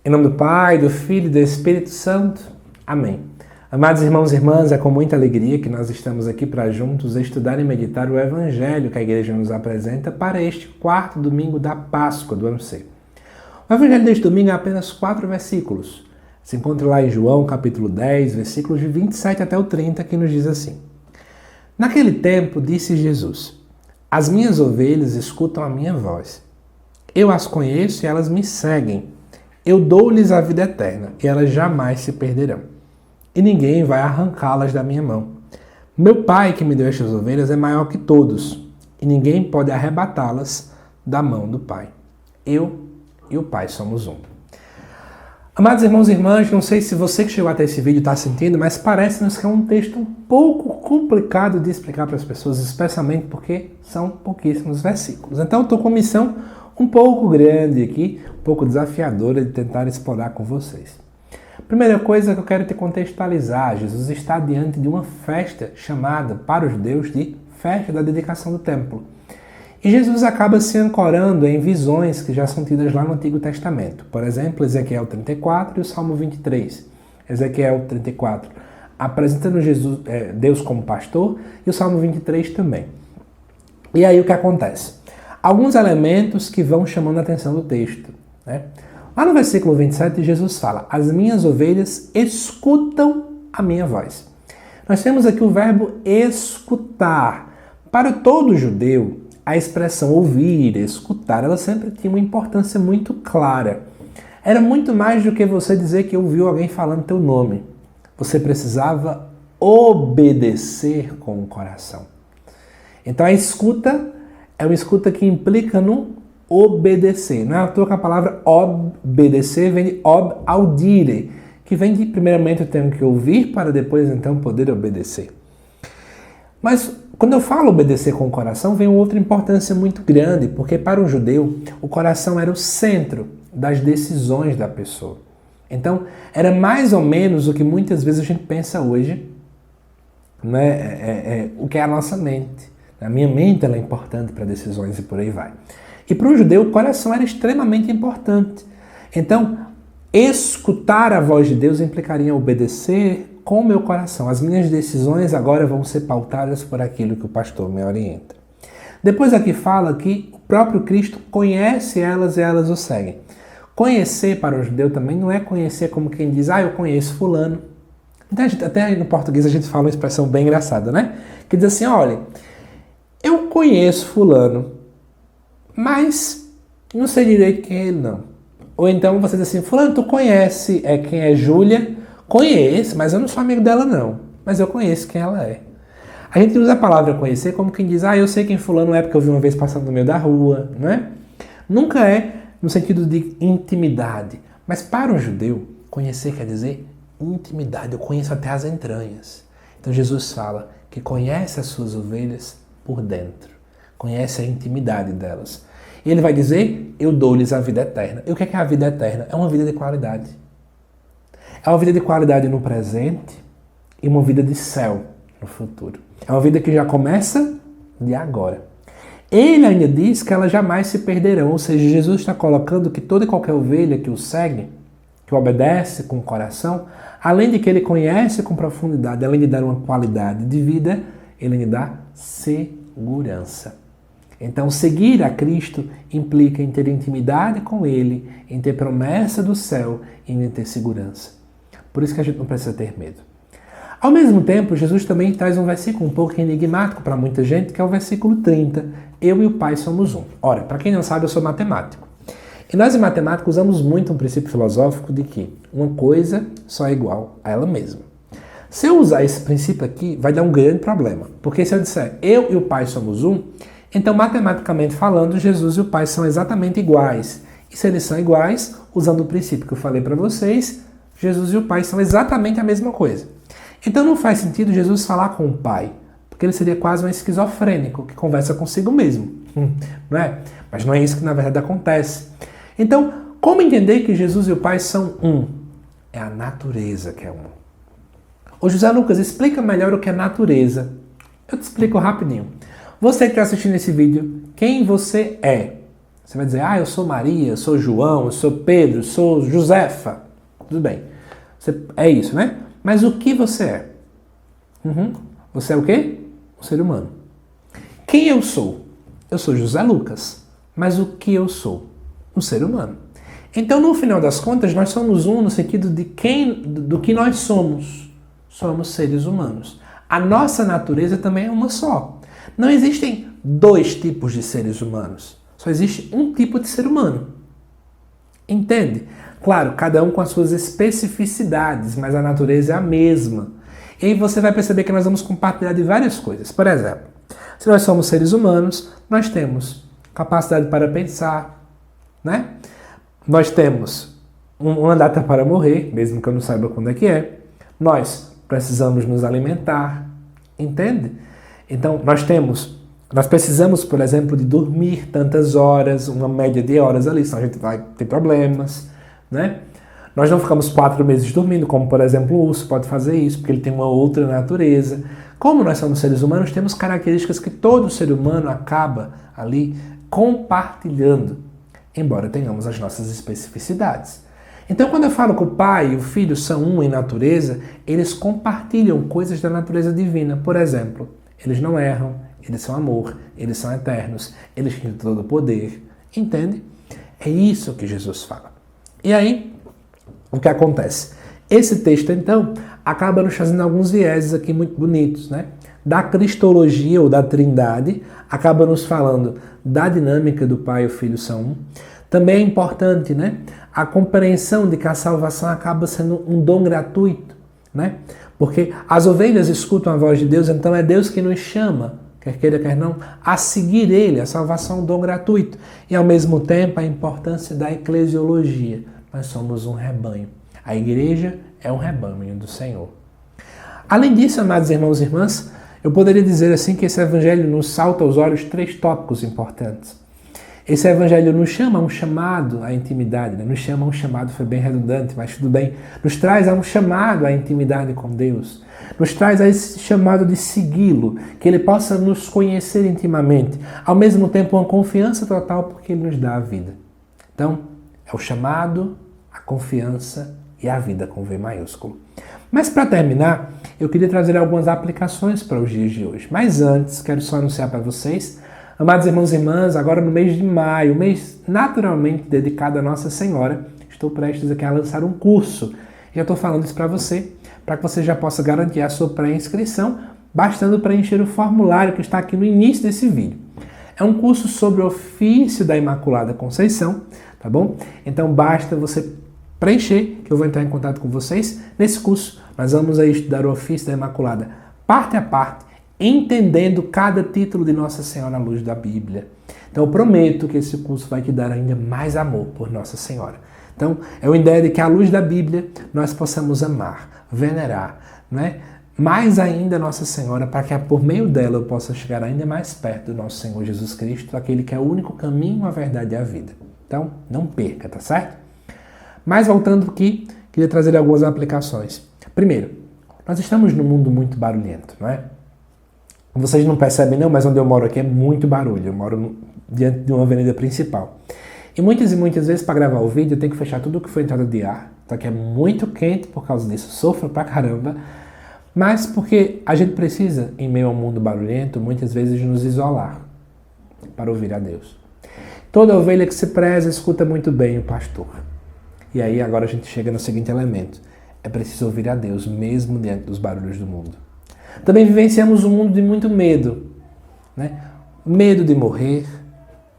Em nome do Pai, do Filho e do Espírito Santo. Amém. Amados irmãos e irmãs, é com muita alegria que nós estamos aqui para juntos estudar e meditar o Evangelho que a Igreja nos apresenta para este quarto domingo da Páscoa do ano C. O Evangelho deste domingo é apenas 4 versículos. Se encontra lá em João, capítulo 10, versículos de 27 até o 30, que nos diz assim. Naquele tempo, disse Jesus, as minhas ovelhas escutam a minha voz. Eu as conheço e elas me seguem. Eu dou-lhes a vida eterna, e elas jamais se perderão. E ninguém vai arrancá-las da minha mão. Meu Pai que me deu estas ovelhas é maior que todos, e ninguém pode arrebatá-las da mão do Pai. Eu e o Pai somos um. Amados irmãos e irmãs, não sei se você que chegou até esse vídeo está sentindo, mas parece-nos que é um texto um pouco complicado de explicar para as pessoas, especialmente porque são pouquíssimos versículos. Então eu estou com uma missão um pouco grande aqui, um pouco desafiadora de tentar explorar com vocês. Primeira coisa que eu quero te contextualizar, Jesus está diante de uma festa chamada para os judeus de Festa da Dedicação do Templo. E Jesus acaba se ancorando em visões que já são tidas lá no Antigo Testamento. Por exemplo, Ezequiel 34 e o Salmo 23. Ezequiel 34 apresentando Deus como pastor e o Salmo 23 também. E aí o que acontece? Alguns elementos que vão chamando a atenção do texto. Né? Lá no versículo 27, Jesus fala, as minhas ovelhas escutam a minha voz. Nós temos aqui o verbo escutar. Para todo judeu, a expressão ouvir, escutar, ela sempre tinha uma importância muito clara. Era muito mais do que você dizer que ouviu alguém falando teu nome. Você precisava obedecer com o coração. Então a escuta é uma escuta que implica no obedecer. Não é à toa que a palavra obedecer vem de audire, que vem de primeiramente eu tenho que ouvir para depois então poder obedecer. Mas quando eu falo obedecer com o coração, vem outra importância muito grande, porque para o judeu o coração era o centro das decisões da pessoa. Então era mais ou menos o que muitas vezes a gente pensa hoje, né? O que é a nossa mente. A minha mente ela é importante para decisões e por aí vai. E para o judeu o coração era extremamente importante. Então, escutar a voz de Deus implicaria obedecer com o meu coração. As minhas decisões agora vão ser pautadas por aquilo que o pastor me orienta. Depois aqui fala que o próprio Cristo conhece elas e elas o seguem. Conhecer para o judeu também não é conhecer como quem diz, eu conheço fulano. Então, até no português a gente fala uma expressão bem engraçada, né? Que diz assim, olha, eu conheço fulano, mas não sei direito quem é ele não. Ou então você diz assim, fulano, tu conhece quem é Júlia? Conheço, mas eu não sou amigo dela não. Mas eu conheço quem ela é. A gente usa a palavra conhecer como quem diz, eu sei quem fulano é porque eu vi uma vez passando no meio da rua, não é? Nunca é no sentido de intimidade. Mas para um judeu, conhecer quer dizer intimidade. Eu conheço até as entranhas. Então Jesus fala que conhece as suas ovelhas por dentro, conhece a intimidade delas. E ele vai dizer, eu dou-lhes a vida eterna. E o que é a vida eterna? É uma vida de qualidade. É uma vida de qualidade no presente e uma vida de céu no futuro. É uma vida que já começa de agora. Ele ainda diz que elas jamais se perderão, ou seja, Jesus está colocando que toda e qualquer ovelha que o segue, que obedece com o coração, além de que ele conhece com profundidade, além de dar uma qualidade de vida, ele lhe dá segurança. Então, seguir a Cristo implica em ter intimidade com Ele, em ter promessa do céu e em ter segurança. Por isso que a gente não precisa ter medo. Ao mesmo tempo, Jesus também traz um versículo um pouco enigmático para muita gente, que é o versículo 30. Eu e o Pai somos um. Ora, para quem não sabe, eu sou matemático. E nós em matemática usamos muito um princípio filosófico de que uma coisa só é igual a ela mesma. Se eu usar esse princípio aqui, vai dar um grande problema. Porque se eu disser eu e o Pai somos um, então matematicamente falando, Jesus e o Pai são exatamente iguais. E se eles são iguais, usando o princípio que eu falei para vocês, Jesus e o Pai são exatamente a mesma coisa. Então não faz sentido Jesus falar com o Pai, porque ele seria quase um esquizofrênico que conversa consigo mesmo. Não é? Mas não é isso que na verdade acontece. Então, como entender que Jesus e o Pai são um? É a natureza que é um. Ô José Lucas, explica melhor o que é natureza. Eu te explico rapidinho. Você que está assistindo esse vídeo, quem você é? Você vai dizer, eu sou Maria, eu sou João, eu sou Pedro, eu sou Josefa. Tudo bem. É isso, né? Mas o que você é? Você é o quê? Um ser humano. Quem eu sou? Eu sou José Lucas. Mas o que eu sou? Um ser humano. Então, no final das contas, nós somos um no sentido do que nós somos. Somos seres humanos. A nossa natureza também é uma só. Não existem dois tipos de seres humanos. Só existe um tipo de ser humano. Entende? Claro, cada um com as suas especificidades, mas a natureza é a mesma. E aí você vai perceber que nós vamos compartilhar de várias coisas. Por exemplo, se nós somos seres humanos, nós temos capacidade para pensar, né? Nós temos uma data para morrer, mesmo que eu não saiba quando é que é. Nós precisamos nos alimentar, entende? Então, nós precisamos, por exemplo, de dormir tantas horas, uma média de horas ali, senão a gente vai ter problemas, né? Nós não ficamos 4 meses dormindo, como, por exemplo, o urso pode fazer isso, porque ele tem uma outra natureza. Como nós somos seres humanos, temos características que todo ser humano acaba ali compartilhando, embora tenhamos as nossas especificidades. Então, quando eu falo que o Pai e o Filho são um em natureza, eles compartilham coisas da natureza divina. Por exemplo, eles não erram, eles são amor, eles são eternos, eles têm todo o poder. Entende? É isso que Jesus fala. E aí, o que acontece? Esse texto, então, acaba nos trazendo alguns vieses aqui muito bonitos, né? Da cristologia ou da trindade, acaba nos falando da dinâmica do Pai e o Filho são um. Também é importante, né? A compreensão de que a salvação acaba sendo um dom gratuito, né? Porque as ovelhas escutam a voz de Deus, então é Deus que nos chama, quer queira, quer não, a seguir Ele. A salvação é um dom gratuito. E, ao mesmo tempo, a importância da eclesiologia. Nós somos um rebanho. A igreja é um rebanho do Senhor. Além disso, amados irmãos e irmãs, eu poderia dizer assim que esse evangelho nos salta aos olhos 3 tópicos importantes. Esse evangelho nos chama a um chamado à intimidade, né? Nos chama a um chamado, foi bem redundante, mas tudo bem. Nos traz a um chamado à intimidade com Deus. Nos traz a esse chamado de segui-lo, que Ele possa nos conhecer intimamente. Ao mesmo tempo, uma confiança total, porque Ele nos dá a vida. Então, é o chamado, a confiança e a vida com V maiúsculo. Mas para terminar, eu queria trazer algumas aplicações para os dias de hoje. Mas antes, quero só anunciar para vocês, amados irmãos e irmãs, agora no mês de maio, mês naturalmente dedicado a Nossa Senhora, estou prestes aqui a lançar um curso. E eu estou falando isso para que você já possa garantir a sua pré-inscrição, bastando preencher o formulário que está aqui no início desse vídeo. É um curso sobre o ofício da Imaculada Conceição, tá bom? Então basta você preencher, que eu vou entrar em contato com vocês. Nesse curso, nós vamos aí estudar o ofício da Imaculada parte a parte, entendendo cada título de Nossa Senhora à luz da Bíblia. Então eu prometo que esse curso vai te dar ainda mais amor por Nossa Senhora. Então é uma ideia de que à luz da Bíblia nós possamos amar, venerar, né? Mais ainda Nossa Senhora, para que por meio dela eu possa chegar ainda mais perto do nosso Senhor Jesus Cristo, aquele que é o único caminho, a verdade e a vida. Então não perca, tá certo? Mas voltando aqui, queria trazer algumas aplicações. Primeiro, nós estamos num mundo muito barulhento, não é? Vocês não percebem não, mas onde eu moro aqui é muito barulho. Eu moro diante de uma avenida principal. E muitas vezes para gravar o vídeo eu tenho que fechar tudo que foi entrada de ar. Então aqui é muito quente por causa disso, sofro pra caramba. Mas porque a gente precisa, em meio ao mundo barulhento, muitas vezes nos isolar para ouvir a Deus. Toda ovelha que se preza escuta muito bem o pastor. E aí agora a gente chega no seguinte elemento. É preciso ouvir a Deus mesmo diante dos barulhos do mundo. Também vivenciamos um mundo de muito medo, né? Medo de morrer,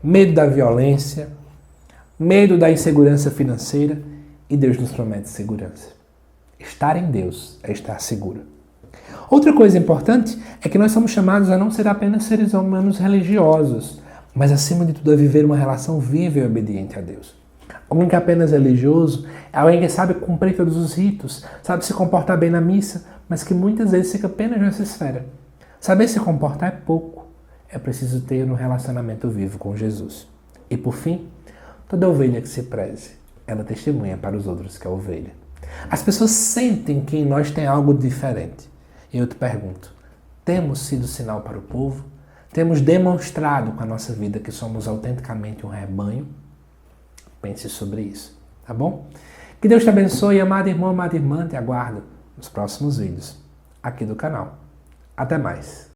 medo da violência, medo da insegurança financeira, e Deus nos promete segurança. Estar em Deus é estar seguro. Outra coisa importante é que nós somos chamados a não ser apenas seres humanos religiosos, mas acima de tudo a viver uma relação viva e obediente a Deus. Alguém que é apenas religioso é alguém que sabe cumprir todos os ritos, sabe se comportar bem na missa, mas que muitas vezes fica apenas nessa esfera. Saber se comportar é pouco. É preciso ter um relacionamento vivo com Jesus. E por fim, toda ovelha que se preze, ela testemunha para os outros que é ovelha. As pessoas sentem que em nós tem algo diferente. E eu te pergunto, temos sido sinal para o povo? Temos demonstrado com a nossa vida que somos autenticamente um rebanho? Pense sobre isso, tá bom? Que Deus te abençoe, amado irmão, amada irmã, te aguardo nos próximos vídeos aqui do canal. Até mais!